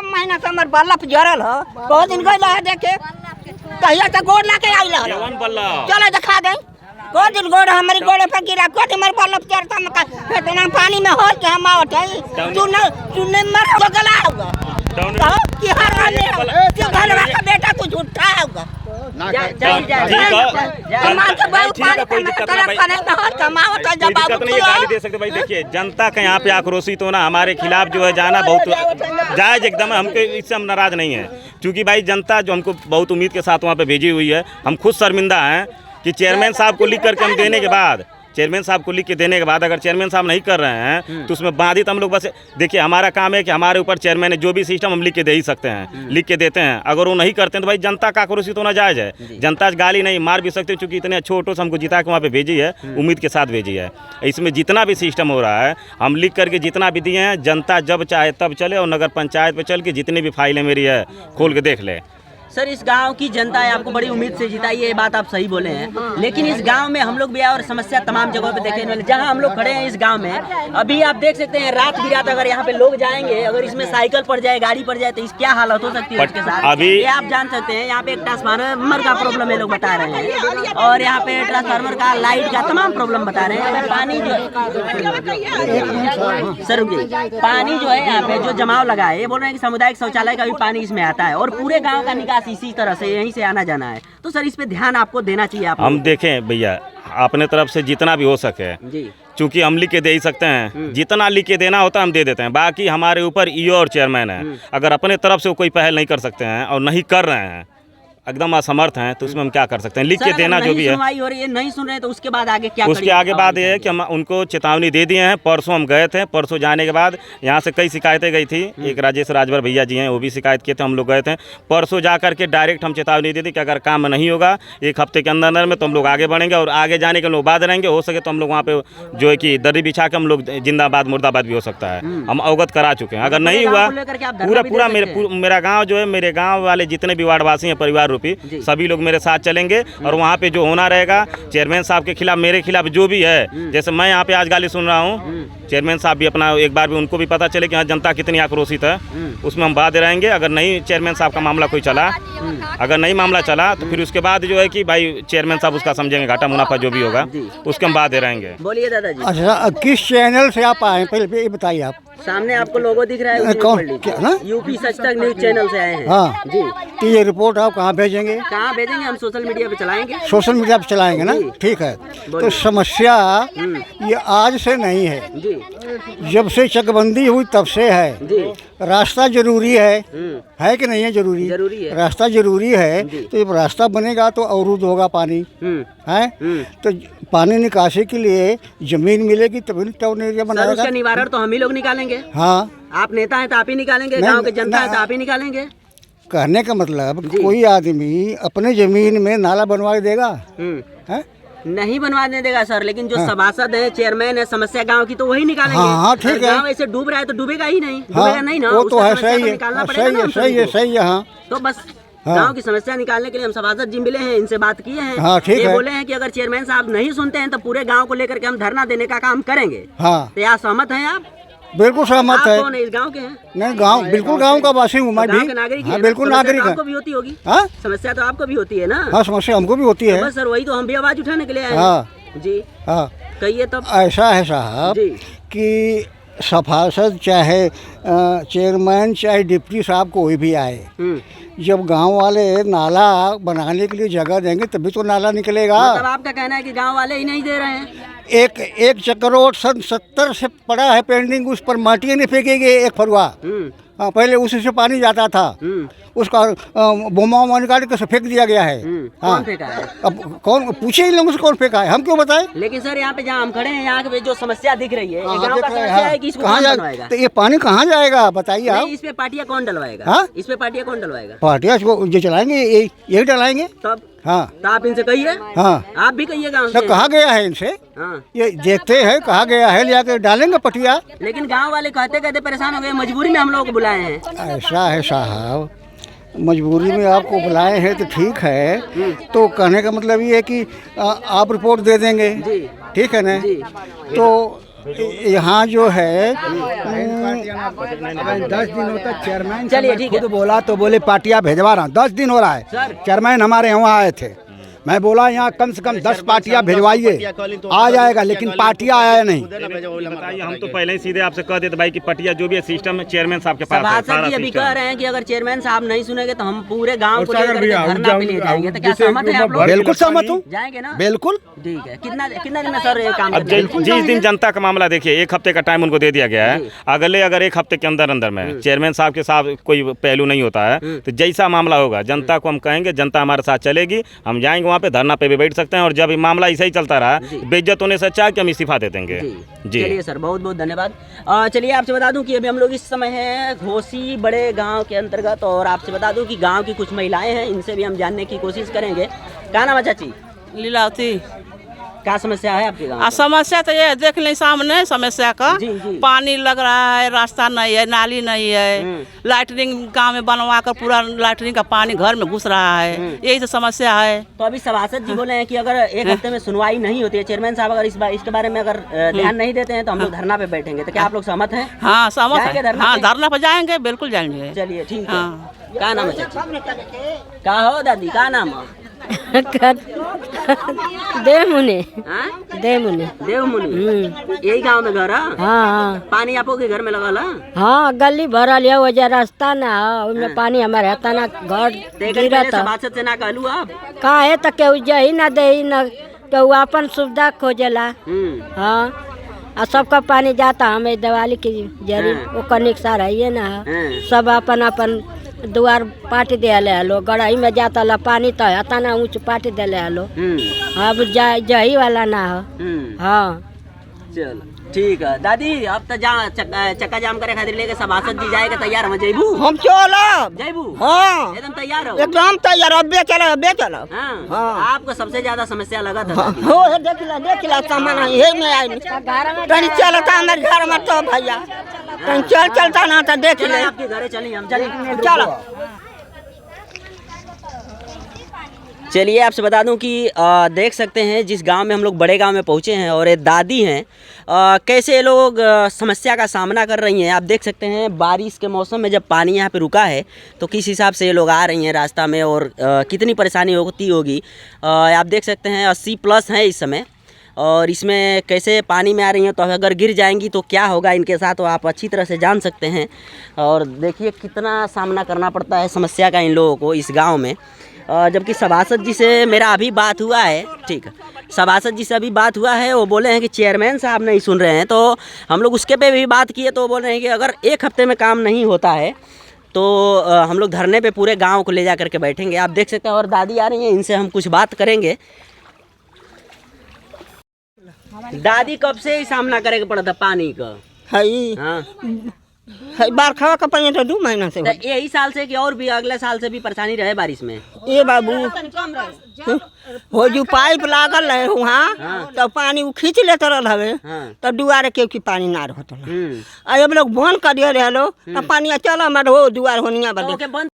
महीना से हमार बल्लभ जरल हो, बहुत दिन गइल है देखे, कहिया से गोड़ ला के आइल हो, चलो दिखा दे, बहुत दिन गोड़ हमारी गोड़े पर गिरा, कोई हमारे बल्लभ जरता में इतना पानी में हो के हम आवत है, तू नहीं मर तो गला होगा, कि हर घर का बेटा तू झूठा होगा। भाई देखिए, जनता का यहाँ पे आक्रोशित होना हमारे खिलाफ जो है जाना बहुत जायज एकदम है। हमको इससे हम नाराज नहीं है, क्योंकि भाई जनता जो हमको बहुत उम्मीद के साथ वहाँ पे भेजी हुई है। हम खुद शर्मिंदा हैं कि चेयरमैन साहब को लिख करके हम देने के बाद, चेयरमैन साहब को लिख के देने के बाद अगर चेयरमैन साहब नहीं कर रहे हैं तो उसमें बाधित हम लोग बस देखिए, हमारा काम है कि हमारे ऊपर चेयरमैन है, जो भी सिस्टम हम लिख के दे ही सकते हैं, लिख के देते हैं। अगर वो नहीं करते हैं तो भाई जनता का आक्रोशित होना जायज़ है। जनता गाली नहीं मार भी सकते, क्योंकि इतने अच्छे ऑटो से हमको जिता के वहाँ पे भेजी है, उम्मीद के साथ भेजी है। इसमें जितना भी सिस्टम हो रहा है हम लिख करके जितना भी दिए हैं, जनता जब चाहे तब चले और नगर पंचायत पे चल के जितनी भी फाइलें मेरी है खोल के देख ले। सर, इस गांव की जनता है आपको बड़ी उम्मीद से जिताई है, ये बात आप सही बोले हैं, लेकिन इस गांव में हम लोग भी आए और समस्या तमाम जगहों पे देखे मिले। जहां हम लोग खड़े हैं इस गांव में, अभी आप देख सकते हैं रात बिरात अगर यहाँ पे लोग जाएंगे, अगर इसमें साइकिल पड़ जाए, गाड़ी पड़ जाए तो इस क्या हालत हो सकती है उसके साथ। अभी ये आप जान सकते हैं, यहाँ पे एक ट्रांसफार्मर का प्रॉब्लम ये लोग बता रहे हैं, और यहाँ पे ट्रांसफार्मर का, लाइट का तमाम प्रॉब्लम बता रहे हैं। पानी जो सर पानी जो है यहाँ पे जो जमाव लगा है, ये बोल रहे हैं कि सामुदायिक शौचालय का भी पानी इसमें आता है, और पूरे गाँव का निकास इसी तरह से यहीं से आना जाना है। तो सर इस पे ध्यान आपको देना चाहिए। हम देखें भैया, अपने तरफ से जितना भी हो सके जी, चूँकि हम लिख के दे ही सकते हैं, जितना लिख के देना होता है हम दे देते हैं। बाकी हमारे ऊपर ईओ और चेयरमैन है, अगर अपने तरफ से वो कोई पहल नहीं कर सकते हैं और नहीं कर रहे हैं, एकदम असमर्थ हैं, तो उसमें हम क्या कर सकते हैं। लिख के देना जो भी है, हो रही है नहीं सुन रहे हैं तो उसके बाद आगे क्या? उसके आगे बाद ये है कि हम उनको चेतावनी दे दिए हैं। परसों हम गए थे, परसों जाने के बाद यहाँ से कई शिकायतें गई थी, एक राजेश राजभर भैया जी हैं वो भी शिकायत किए थे, हम लोग गए थे। परसों जा करके डायरेक्ट हम चेतावनी दे दी कि अगर काम नहीं होगा एक हफ्ते के अंदर में तो हम लोग आगे बढ़ेंगे, और आगे जाने के लोग बाद रहेंगे। हो सके तो हम लोग वहाँ पे जो है कि दर्री बिछा के हम लोग जिंदाबाद मुर्दाबाद भी हो सकता है, हम अवगत करा चुके हैं। अगर नहीं हुआ पूरा मेरा गाँव जो है, मेरे गाँव वाले जितने भी वार्डवासी हैं परिवार रूपी, सभी मेरे साथ चलेंगे, और वहाँ पे जो होना रहेगा चेयरमैन साहब के खिलाफ, मेरे खिलाफ जो भी है, जैसे मैं यहाँ पे आज गाली सुन रहा हूँ, चेयरमैन साहब भी अपना एक बार भी उनको भी पता चले कि हाँ जनता कितनी आक्रोशित है, उसमें हम बात रहेंगे। अगर नहीं चेयरमैन साहब का मामला कोई चला, अगर नहीं मामला चला तो फिर उसके बाद जो है कि भाई चेयरमैन साहब उसका समझेंगे, घाटा मुनाफा जो भी होगा उसके हम बात रहेंगे। बोलिए दादाजी। अच्छा, किस चैनल से आप आए पहले ये बताइए। आप सामने आपको लोगो दिख रहा है, कौन? यूपी सच तक न्यूज चैनल से आए हैं। हाँ जी। तो ये रिपोर्ट आप कहाँ भेजेंगे? कहाँ भेजेंगे? हम सोशल मीडिया पे चलाएंगे। सोशल मीडिया पे चलाएंगे ना, ठीक है। तो समस्या ये आज से नहीं है जी, जब से चकबंदी हुई तब से है जी। रास्ता जरूरी है कि नहीं है? जरूरी है। रास्ता जरूरी है, तो जब रास्ता बनेगा तो अवरुद्ध होगा पानी, है तो पानी निकासी के लिए जमीन मिलेगी तभी टाउन एरिया बनाएगा। उसका निवारण तो हम ही लोग निकालेंगे। हाँ, आप नेता हैं तो आप ही निकालेंगे, गांव के जनता है तो आप ही निकालेंगे। कहने का मतलब कोई आदमी अपने जमीन में नाला बनवा देगा? है नहीं बनवाने देगा सर, लेकिन जो सभासद है, चेयरमैन है, समस्या गांव की तो वही निकालेंगे। हाँ, ठीक है। गांव ऐसे डूब रहा है तो डूबेगा ही नहीं, डूबेगा नहीं ना, वो तो है, सही है, सही है। हाँ, तो बस गांव की समस्या निकालने के लिए हम सभासद जी मिले हैं, इनसे बात किए हैं। हाँ, ठीक है। बोले हैं कि अगर चेयरमैन साहब नहीं सुनते हैं तो पूरे गाँव को लेकर के हम धरना देने का काम करेंगे। हाँ, तो यहाँ सहमत है आप? बिल्कुल सहमत है। कौन है? इस गांव के हैं? नहीं, गांव बिल्कुल गांव का वासी हूँ मैं भी। नागरिक हाँ, बिल्कुल नागरिक है। आपको भी होती होगी। हाँ, समस्या तो आपको भी होती है ना? हाँ, समस्या हमको भी होती है। बस सर वही तो हम भी आवाज उठाने के लिए आए हैं। हाँ जी, हाँ। कहिए तब। ऐसा है साहब कि सभासद चाहे चेयरमैन चाहे डिप्टी साहब कोई भी आए, जब गांव वाले नाला बनाने के लिए जगह देंगे तभी तो नाला निकलेगा। मतलब आपका कहना है कि गांव वाले ही नहीं दे रहे हैं? एक चक्रोट सन 70 से पड़ा है पेंडिंग, उस पर माटी नहीं फेंकेंगे एक फरुआ। हाँ, पहले उसी से पानी जाता था, उसका बोमा निकाल के फेंक दिया गया है। कौन फेंका है? अब कौन पूछे इन लोगों से कौन फेंका है, हम क्यों बताएं? लेकिन सर यहाँ पे जहाँ हम खड़े हैं, यहाँ पे जो समस्या दिख रही है, ये गांव का समस्या है कि इसको कौन बनवाएगा? तो ये पानी कहाँ जाएगा बताइए आप? इस पे पार्टियां कौन डलवाएगा? हाँ? इस पे पार्टियां कौन डलवाएगा? पार्टियां जो चलाएंगे यही डलाएंगे तब। हाँ, तो आप इनसे कहिए। हाँ, आप भी कहिए गाँव तो कहा गया है इनसे। हाँ, ये देखते हैं, कहा गया है लिया डालेंगे पटिया। लेकिन गांव वाले कहते कहते परेशान हो गए, मजबूरी में हम लोग को बुलाए हैं। ऐसा है साहब, मजबूरी में आपको बुलाए हैं तो ठीक है, तो कहने का मतलब ये है कि आप रिपोर्ट दे देंगे, ठीक है ना? तो यहाँ जो है 10 दिनों तक चेयरमैन चलिए, ठीक है। खुद बोला तो बोले पार्टियाँ भेजवा रहा हूँ। 10 दिन हो रहा है, चेयरमैन हमारे यहाँ आए थे। मैं बोला यहाँ कम से कम 10 पार्टियाँ भिजवाइए, आ जाएगा, लेकिन पार्टियाँ आया नहीं। बताइए, हम तो पहले ही सीधे आपसे कह देते भाई कि पटिया जो भी है सिस्टम चेयरमैन साहब के पास है, सभासद सारा जी अभी सिस्टम। कह रहे हैं कि अगर चेयरमैन साहब नहीं सुनेंगे तो हम पूरे गांव को लेकर के धरना पे ले जाएंगे। तो क्या सहमत है आप लोग? बिल्कुल सहमत हूँ, जाएंगे ना? बिल्कुल। ठीक है। कितना दिन में सर ये काम अब जिस दिन जनता का मामला देखिए, 1 हफ्ते का टाइम उनको दे दिया गया है। अगर 1 हफ्ते के अंदर में चेयरमैन साहब के साथ कोई पहलू नहीं होता है तो जैसा मामला होगा जनता को हम कहेंगे, जनता हमारे साथ चलेगी, हम जाएंगे वहाँ पे धरना पे भी बैठ सकते हैं। और जब ये मामला ऐसा ही चलता रहा, बेइज्जत होने से अच्छा कि हम इस्तीफा दे देंगे। जी चलिए सर, बहुत बहुत धन्यवाद। चलिए आपसे बता दूं कि अभी हम लोग इस समय हैं घोसी बड़े गांव के अंतर्गत, और आपसे बता दूं कि गांव की कुछ महिलाएं हैं, इनसे भी हम जानने की कोशिश करेंगे। क्या नाम है चाची? लीलावती। क्या समस्या है आपके गांव? समस्या तो ये देख लें सामने समस्या का। जी, जी। पानी लग रहा है, रास्ता नहीं है, नाली नहीं है, लैटरिन गांव में बनवा कर पूरा लैटरिन का पानी घर में घुस रहा है, यही तो समस्या है। तो अभी सभासद जी बोले हैं कि अगर 1 हफ्ते में सुनवाई नहीं होती है, चेयरमैन साहब अगर इसके बारे में अगर ध्यान नहीं देते हैं तो हम लोग धरना पे बैठेंगे। तो क्या आप लोग सहमत हैं? हाँ सहमत जाएंगे है। धरना हाँ पे? धरना पर जाएंगे, बिल्कुल जाएंगे। चलिए ठीक है। हाँ। क्या नाम है चाची? क्या हो दादी, क्या नाम है? देवमुनि हाँ? देवमुनि देवमुनि। यही गांव में घर है? हाँ पानी आपो के घर में लगल है? हाँ गली भरल है, वजह रास्ता ना है, उसमें पानी हमारे हता ना घर गिरा था। सभासद से ना कहलू आप? कहा है तो केहू जही ना दे ना, केहू अपन सुविधा खोजेला। हाँ आ सबका पानी जाता, हमें दिवाली की जरी वो कनिक सा रही ना, सब अपन अपन दुआर पाटी दे हलो, गड़ाई में जाता ला पानी तो हता ना ऊँच पाटी दे हलो। अब जही वाला ना हो। हाँ चलो ठीक है दादी, अब तो चक्का जाम करे खातिर लेके सभासद जी जाएगा, तैयार हम जयबू? हम चलब। जयबू? हाँ एकदम तैयार हो? एकदम तैयार, अबे चलब। हाँ। हाँ। आपको सबसे ज्यादा समस्या लगा था दादी? हो देख ला सामान हे में आई कहीं चलता हमारे घर में तो भैया कहीं चलता ना तो देख चलिए ले। आपके घरे चलिए, हम चलिए। चलो। चलिए आपसे बता दूं कि देख सकते हैं जिस गांव में हम लोग बड़े गांव में पहुंचे हैं, और ये दादी हैं, कैसे ये लोग समस्या का सामना कर रही हैं। आप देख सकते हैं बारिश के मौसम में जब पानी यहाँ पे रुका है तो किस हिसाब से ये लोग आ रही हैं रास्ता में, और कितनी परेशानी होती होगी। आप देख सकते हैं 80+ हैं इस समय, और इसमें कैसे पानी में आ रही हैं, तो अगर गिर जाएंगी तो क्या होगा इनके साथ, तो आप अच्छी तरह से जान सकते हैं। और देखिए कितना सामना करना पड़ता है समस्या का इन लोगों को इस गाँव में। जबकि सभासद जी से मेरा अभी बात हुआ है, ठीक है, सभासद जी से अभी बात हुआ है, वो बोले हैं कि चेयरमैन साहब नहीं सुन रहे हैं। तो हम लोग उसके पे भी बात किए तो वो बोल रहे हैं कि अगर 1 हफ्ते में काम नहीं होता है तो हम लोग धरने पे पूरे गांव को ले जा करके बैठेंगे। आप देख सकते हैं, और दादी आ रही हैं, इनसे हम कुछ बात करेंगे। दादी कब से ही सामना करेगा पड़ा था पानी का? हई हाँ, बरखा का पानी तो 2 महीना से तो यही साल से कि और भी अगले साल से भी परेशानी रहे बारिश में? ए बाबू हो जो पाइप लागल है वहाँ तो पानी वो खींच लेते रहल हवे, तो दुआरे के की पानी ना रहत। अब लोग बंद कर दिए रहे तो पानी चल हमारे हो दुआर होनिया बंद